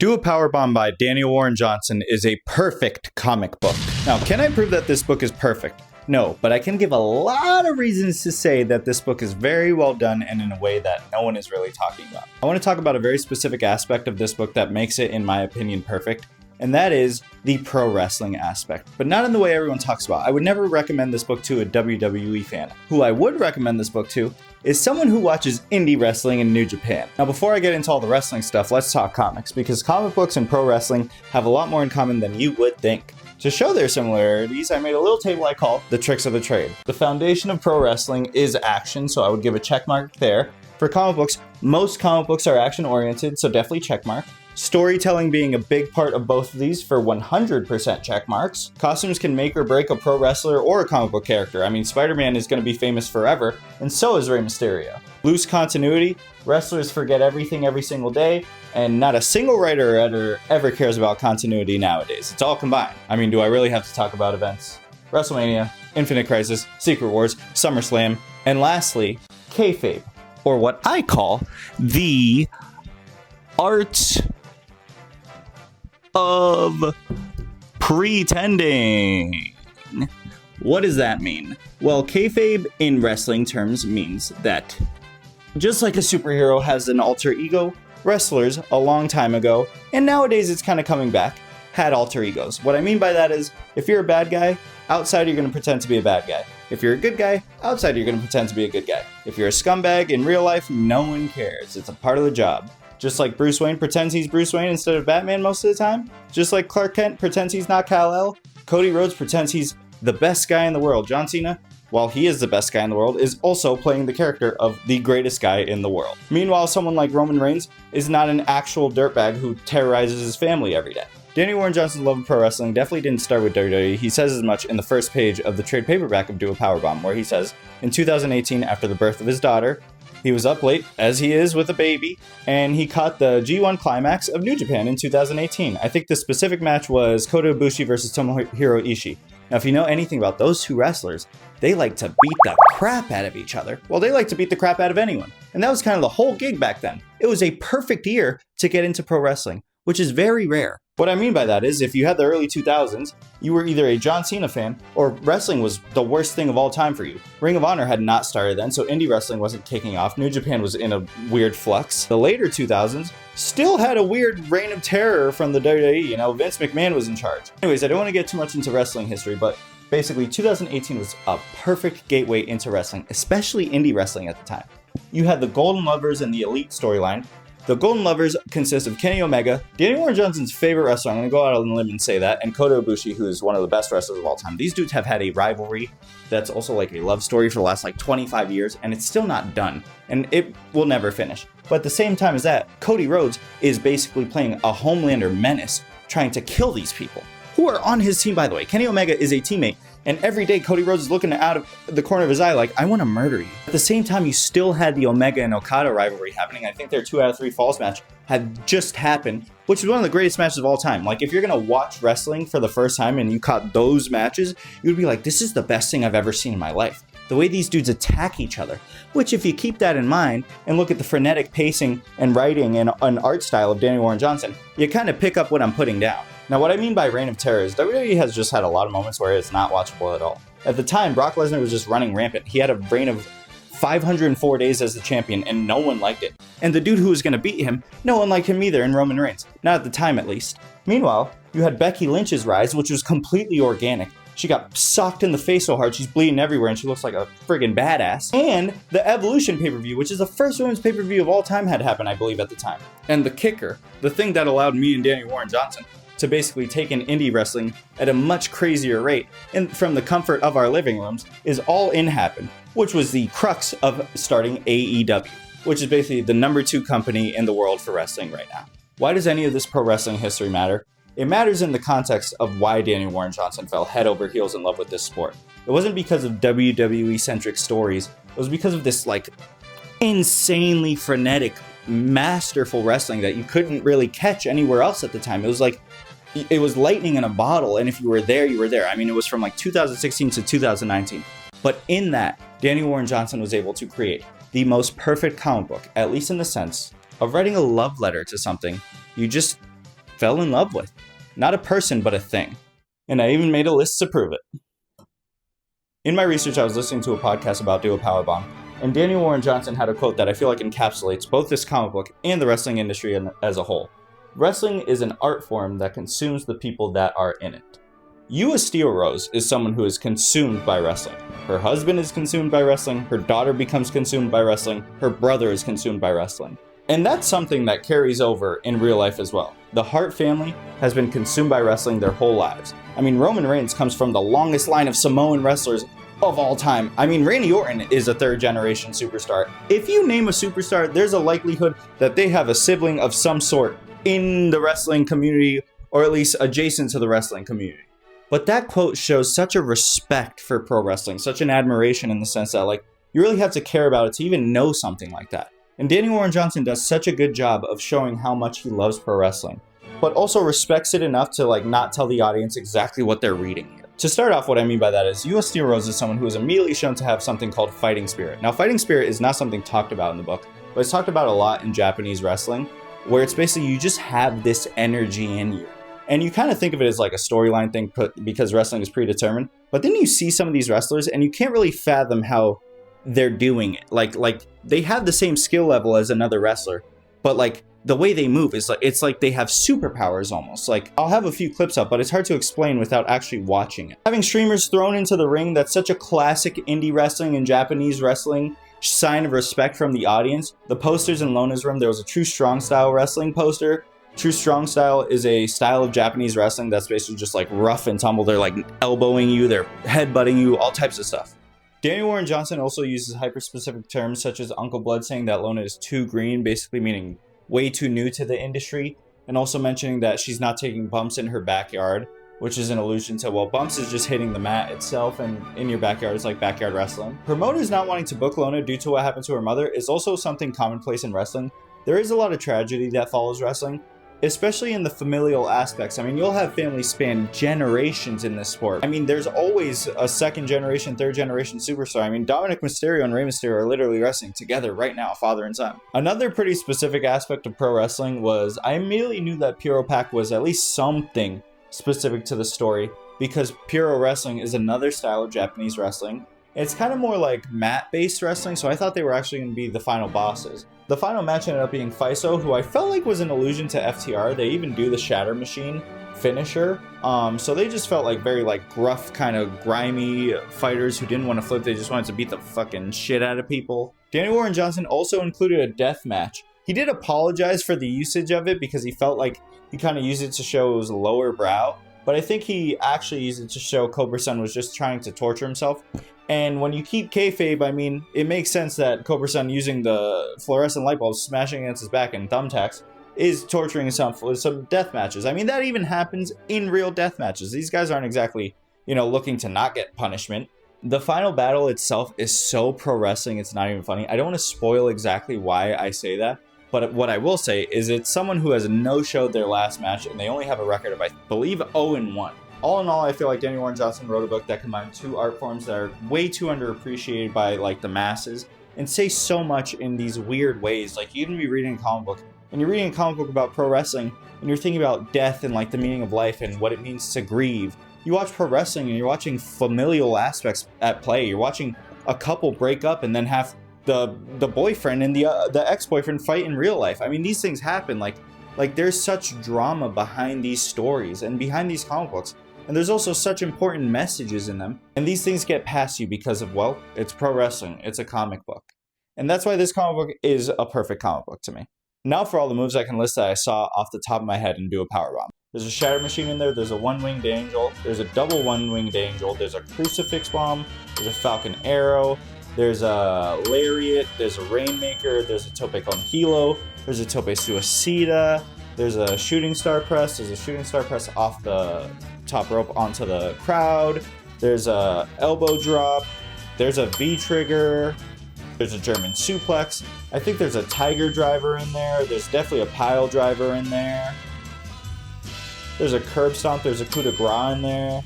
Do a Powerbomb by Daniel Warren Johnson is a perfect comic book. Now, can I prove that this book is perfect? No, but I can give a lot of reasons to say that this book is very well done and in a way that no one is really talking about. I want to talk about a very specific aspect of this book that makes it, in my opinion, perfect, and that is the pro wrestling aspect, but not in the way everyone talks about. I would never recommend this book to a WWE fan. Who I would recommend this book to is someone who watches indie wrestling in New Japan. Now, before I get into all the wrestling stuff, let's talk comics, because comic books and pro wrestling have a lot more in common than you would think. To show their similarities, I made a little table I call the tricks of the trade. The foundation of pro wrestling is action, so I would give a check mark there. For comic books, most comic books are action-oriented, so definitely check mark. Storytelling being a big part of both of these for 100% check marks. Costumes can make or break a pro wrestler or a comic book character. I mean, Spider-Man is going to be famous forever, and so is Rey Mysterio. Loose continuity, wrestlers forget everything every single day, and not a single writer or editor ever cares about continuity nowadays. It's all combined. I mean, do I really have to talk about events? WrestleMania, Infinite Crisis, Secret Wars, SummerSlam, and lastly, kayfabe, or what I call the art of pretending. What does that mean? Well, kayfabe in wrestling terms means that just like a superhero has an alter ego, wrestlers a long time ago, and nowadays it's kind of coming back, had alter egos. What I mean by that is, if you're a bad guy, outside you're going to pretend to be a bad guy. If you're a good guy, outside you're going to pretend to be a good guy. If you're a scumbag in real life, no one cares. It's a part of the job. Just like Bruce Wayne pretends he's Bruce Wayne instead of Batman most of the time. Just like Clark Kent pretends he's not Kal-El. Cody Rhodes pretends he's the best guy in the world. John Cena, while he is the best guy in the world, is also playing the character of the greatest guy in the world. Meanwhile, someone like Roman Reigns is not an actual dirtbag who terrorizes his family every day. Daniel Warren Johnson's love of pro wrestling definitely didn't start with WWE. He says as much in the first page of the trade paperback of Do a Powerbomb, where he says, in 2018, after the birth of his daughter, he was up late, as he is with a baby, and he caught the G1 climax of New Japan in 2018. I think the specific match was Kota Ibushi versus Tomohiro Ishii. Now, if you know anything about those two wrestlers, they like to beat the crap out of each other. Well, they like to beat the crap out of anyone. And that was kind of the whole gig back then. It was a perfect year to get into pro wrestling, which is very rare. What I mean by that is, if you had the early 2000s, you were either a John Cena fan, or wrestling was the worst thing of all time for you. Ring of Honor had not started then, so indie wrestling wasn't kicking off. New Japan was in a weird flux. The later 2000s still had a weird reign of terror from the WWE. Vince McMahon was in charge. Anyways, I don't want to get too much into wrestling history, but basically 2018 was a perfect gateway into wrestling, especially indie wrestling at the time. You had the Golden Lovers and the Elite storyline. The Golden Lovers consist of Kenny Omega, Daniel Warren Johnson's favorite wrestler, I'm going to go out on a limb and say that, and Kota Ibushi, who is one of the best wrestlers of all time. These dudes have had a rivalry that's also like a love story for the last 25 years, and it's still not done, and it will never finish. But at the same time as that, Cody Rhodes is basically playing a Homelander menace, trying to kill these people, who are on his team, by the way. Kenny Omega is a teammate, and every day Cody Rhodes is looking out of the corner of his eye like, I want to murder you. At the same time, you still had the Omega and Okada rivalry happening. I think their 2 out of 3 Falls match had just happened, which is one of the greatest matches of all time. Like, if you're going to watch wrestling for the first time and you caught those matches, you'd be like, this is the best thing I've ever seen in my life. The way these dudes attack each other, which if you keep that in mind and look at the frenetic pacing and writing and art style of Daniel Warren Johnson, you kind of pick up what I'm putting down. Now, what I mean by reign of terror is WWE has just had a lot of moments where it's not watchable at all. At the time, Brock Lesnar was just running rampant. He had a reign of 504 days as the champion, and no one liked it. And the dude who was going to beat him, no one liked him either in Roman Reigns. Not at the time, at least. Meanwhile, you had Becky Lynch's rise, which was completely organic. She got socked in the face so hard, she's bleeding everywhere, and she looks like a friggin' badass. And the Evolution pay-per-view, which is the first women's pay-per-view of all time, had happened, I believe, at the time. And the kicker, the thing that allowed me and Daniel Warren Johnson to basically take in indie wrestling at a much crazier rate, and from the comfort of our living rooms, is All In happened, which was the crux of starting AEW, which is basically the number 2 company in the world for wrestling right now. Why does any of this pro wrestling history matter? It matters in the context of why Daniel Warren Johnson fell head over heels in love with this sport. It wasn't because of WWE-centric stories. It was because of this, insanely frenetic, masterful wrestling that you couldn't really catch anywhere else at the time. It was lightning in a bottle, and if you were there, you were there. I mean, it was from 2016 to 2019. But in that, Daniel Warren Johnson was able to create the most perfect comic book, at least in the sense of writing a love letter to something you just fell in love with. Not a person, but a thing. And I even made a list to prove it. In my research, I was listening to a podcast about Do a Powerbomb, and Daniel Warren Johnson had a quote that I feel like encapsulates both this comic book and the wrestling industry as a whole. Wrestling is an art form that consumes the people that are in it. Ewa Steel Rose is someone who is consumed by wrestling. Her husband is consumed by wrestling, her daughter becomes consumed by wrestling, her brother is consumed by wrestling. And that's something that carries over in real life as well. The Hart family has been consumed by wrestling their whole lives. I mean, Roman Reigns comes from the longest line of Samoan wrestlers of all time. I mean, Randy Orton is a third generation superstar. If you name a superstar, there's a likelihood that they have a sibling of some sort in the wrestling community, or at least adjacent to the wrestling community. But that quote shows such a respect for pro wrestling, such an admiration in the sense that, like, you really have to care about it to even know something like that. And Daniel Warren Johnson does such a good job of showing how much he loves pro wrestling, but also respects it enough to, like, not tell the audience exactly what they're reading. To start off, what I mean by that is Ewa Steel Rose is someone who is immediately shown to have something called fighting spirit. Now, fighting spirit is not something talked about in the book, but it's talked about a lot in Japanese wrestling, where it's basically you just have this energy in you. And you kind of think of it as like a storyline thing because wrestling is predetermined. But then you see some of these wrestlers and you can't really fathom how they're doing it. Like they have the same skill level as another wrestler, but like the way they move is like, it's like they have superpowers almost. Like, I'll have a few clips up, but it's hard to explain without actually watching it. Having streamers thrown into the ring, that's such a classic indie wrestling and Japanese wrestling sign of respect from the audience. The posters in Lona's room, there was a True Strong Style wrestling poster. True Strong Style is a style of Japanese wrestling that's basically just like rough and tumble. They're like elbowing you, they're headbutting you, all types of stuff. Daniel Warren Johnson also uses hyper-specific terms such as Uncle Blood saying that Lona is too green, basically meaning way too new to the industry, and also mentioning that she's not taking bumps in her backyard, which is an allusion to, well, bumps is just hitting the mat itself, and in your backyard is like backyard wrestling. Promoters not wanting to book Lona due to what happened to her mother is also something commonplace in wrestling. There is a lot of tragedy that follows wrestling, especially in the familial aspects. I mean, you'll have families span generations in this sport. I mean, there's always a second generation, third generation superstar. I mean, Dominic Mysterio and Rey Mysterio are literally wrestling together right now, father and son. Another pretty specific aspect of pro wrestling was I immediately knew that Puro Pack was at least something specific to the story, because Puro Wrestling is another style of Japanese wrestling. It's kind of more like mat-based wrestling, so I thought they were actually going to be the final bosses. The final match ended up being Faiso, who I felt like was an allusion to FTR. They even do the Shatter Machine finisher. So they just felt like very like gruff, kind of grimy fighters who didn't want to flip. They just wanted to beat the fucking shit out of people. Daniel Warren Johnson also included a death match. He did apologize for the usage of it because he felt like he kind of used it to show his lower brow. But I think he actually used it to show Cobra Sun was just trying to torture himself. And when you keep kayfabe, I mean, it makes sense that Cobra Sun using the fluorescent light bulbs, smashing against his back and thumbtacks, is torturing himself with some death matches. I mean, that even happens in real death matches. These guys aren't exactly, looking to not get punishment. The final battle itself is so pro wrestling, it's not even funny. I don't want to spoil exactly why I say that. But what I will say is it's someone who has no-showed their last match, and they only have a record of, I believe, 0-1. All in all, I feel like Daniel Warren Johnson wrote a book that combined two art forms that are way too underappreciated by, like, the masses, and say so much in these weird ways. Like, you can be reading a comic book, and you're reading a comic book about pro wrestling, and you're thinking about death and, like, the meaning of life and what it means to grieve. You watch pro wrestling, and you're watching familial aspects at play. You're watching a couple break up and then have the boyfriend and the ex-boyfriend fight in real life. I mean, these things happen. Like there's such drama behind these stories and behind these comic books. And there's also such important messages in them. And these things get past you because of, well, it's pro wrestling. It's a comic book. And that's why this comic book is a perfect comic book to me. Now for all the moves I can list that I saw off the top of my head and do a powerbomb. There's a Shatter Machine in there. There's a one-winged angel. There's a double one-winged angel. There's a crucifix bomb. There's a falcon arrow. There's a lariat, there's a rainmaker, there's a tope con hilo, there's a tope suicida, there's a shooting star press, there's a shooting star press off the top rope onto the crowd, there's a elbow drop, there's a V-trigger, there's a German suplex, I think there's a tiger driver in there, there's definitely a pile driver in there, there's a curb stomp, there's a coup de grace in there,